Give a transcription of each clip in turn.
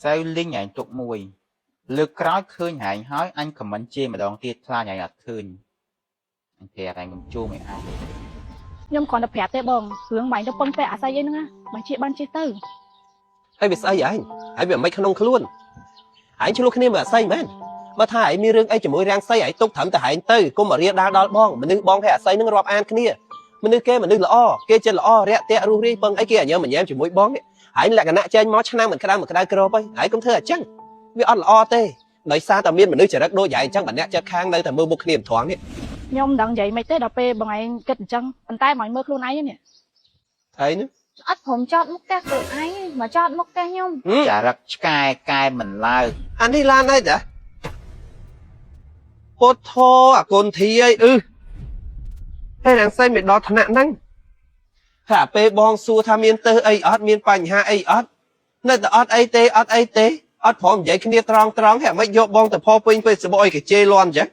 sao linh ảnh tục mùi lực nói khơi hại hói anh comment chê mà đòn tiệt pha nhảy ạt khơi anh thề thành cầm chu mày ai ខ្ញុំគ្រាន់តែប្រាប់ទេបងរឿងបាញ់ទៅប៉ុនពេអាស័យអីហ្នឹងណាបាញ់ជាបានចេះទៅ ហើយវាស្អីអញហើយវាមិនក្នុងខ្លួនអញឆ្លោះគ្នាមើលអាស័យមែនបើថាឯងមានរឿងអីជាមួយរាំងស័យឯងទុកត្រឹមតែឯងទៅកុំមករៀលដាល់ដល់បងមនុស្សបងហើយអាស័យនឹងរាប់អានគ្នាមនុស្សគេមនុស្សល្អគេចិត្តល្អរាក់ទាក់រស់រាយពឹងអីគេអញញញែមជាមួយបងនេះហើយលក្ខណៈចេញមកឆ្នាំមិនក្តៅក្របហើយកុំធ្វើអញ្ចឹងវាអត់ល្អទេដោយសារតែមានមនុស្សចរិតដូចយ៉ាងអញ្ចឹងបើអ្នកចិត្តខាងនៅតែមើលមុខគ្នាមិនត្រង់នេះ ខ្ញុំមិនដឹងនិយាយមិនទេដល់ពេលបងឯងគិតអញ្ចឹងប៉ុន្តែមកមើលខ្លួនឯងនេះ ហើយនេះ អត់ព្រមចោតមុខផ្ទះខ្លួនឯងមកចោតមុខផ្ទះខ្ញុំ chả rắc cài cài mình lao អានេះឡានអីតាពុទ្ធោអាកូនធីអីហើយរាំងស័យមិនដល់ថ្នាក់ហ្នឹងថាពេលបងសួរថាមានទៅអីអត់មានបញ្ហាអីអត់នៅតែអត់អីទេអត់ព្រមនិយាយគ្នាត្រង់ហើយមិនយកបងទៅផពេញពេលសបអីគេជេរលន់អញ្ចឹង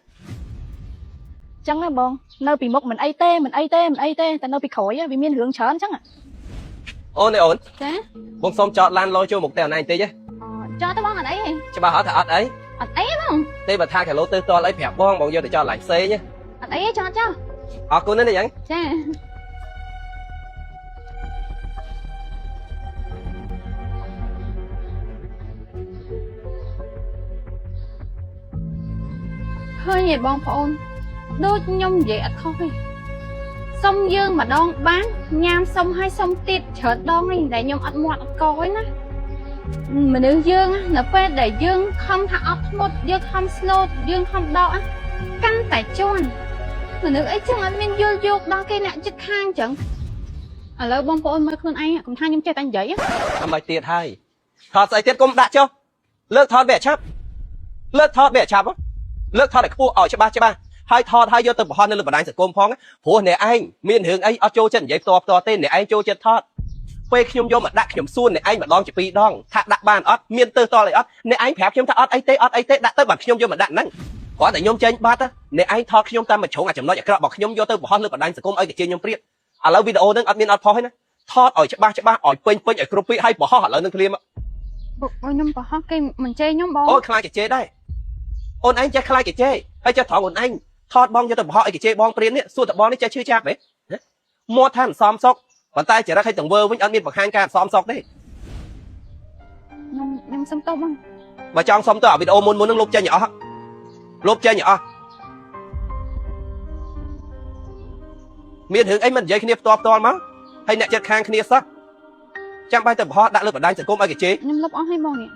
ចឹងណាបងនៅពីមុខមិនអីទេតែនៅពីក្រោយវាមានរឿងច្រើនអញ្ចឹង អូនអូន ចា បងសុំចតឡានលោចូលមុខតែអនឯងតិច ចោតទៅបងអត់អីទេ ច្បាស់អត់ថាអត់អី អត់អីទេបង ទេបើថាកាឡូទៅតល់អីប្រាប់បងយកទៅចតឡានផ្សេង អត់អីទេចោតចោល អរគុណណាស់យ៉ាង ចា ឃើញទេបងប្អូនដូចខ្ញុំនិយាយអត់ខុសទេសុំយើងម្ដងបានញ៉ាំសុំឲ្យសុំទៀតច្រើនដងនេះតែខ្ញុំអត់មាត់អត់កឯណាមនុស្សយើងនៅពេលដែលយើងខំថាអត់ធ្មត់យើងខំស្លូតយើងខំដកកាន់តែជន់មនុស្សអីចឹងអត់មានយល់យោគដល់គេអ្នកចិត្តខាងចឹងឥឡូវបងប្អូនមើលខ្លួនឯងកុំថាខ្ញុំចេះតែនិយាយ អំបាយទៀតហើយថតស្អីទៀតកុំដាក់ចុះលើកថតវាឆាប់លើកថតវាឆាប់លើកថតឲ្យខ្ពស់ឲ្យច្បាស់ហើយថតឲ្យយកទៅបង្ហោះនៅលើបណ្ដាញសង្គមផងព្រោះអ្នកឯងមានរឿងអីអត់ចូលចិត្តនិយាយផ្ទាល់ទេអ្នកឯងចូលចិត្តថតពេលខ្ញុំយកមកដាក់ខ្ញុំសួរអ្នកឯងម្ដងជាពីរដងថាដាក់បានអត់មានទៅតល់អីអត់អ្នកឯងប្រាប់ខ្ញុំថាអត់អីទេដាក់ទៅបាទខ្ញុំយកមកដាក់ហ្នឹងគ្រាន់តែខ្ញុំចេញបាត់អ្នកឯងថតខ្ញុំតាមមួយជ្រុងអាចំណុចអាក្រក់របស់ខ្ញុំយកទៅបង្ហោះលើបណ្ដាញសង្គមឲ្យគេជិះខ្ញុំព្រៀតឥឡូវវីដេអូហ្នឹងអត់មានអត់ផុសទេណាថតឲ្យច្បាស់ឲ្យពេញឲ្យគ្រប់ពីឲ្យបង្ហោះឥឡូវនឹងឃ្លាម ខ្ញុំប្រហោះគេមិនជេរខ្ញុំបង អូខ្លាចគេជេរដែរអូនឯងចេះខ្លាចគេជេរហើយចេះត្រង់អូនឯងថតបងយកទៅបង្ហោះឲ្យគេជេរបងព្រៀននេះសួរតបងនេះចេះឈឺចាប់ហ៎មាត់ថាមិនសមសុកប៉ុន្តែចរិតឲ្យទាំងវើវិញអត់មានបង្ហាញការអត់សមសុកទេ ខ្ញុំសុំទោសបង បើចង់សុំទៅអាវីដេអូមុននឹងលុបចេញឲ្យអស់លុបចេញឲ្យអស់មានរឿងអីមិននិយាយគ្នាផ្ទាល់មកហើយអ្នកចិត្តខាងគ្នាសោះចាំបាច់ទៅបង្ហោះដាក់លើបណ្ដាញសង្គមឲ្យគេជេរ ខ្ញុំលុបអស់ហើយបងនេះ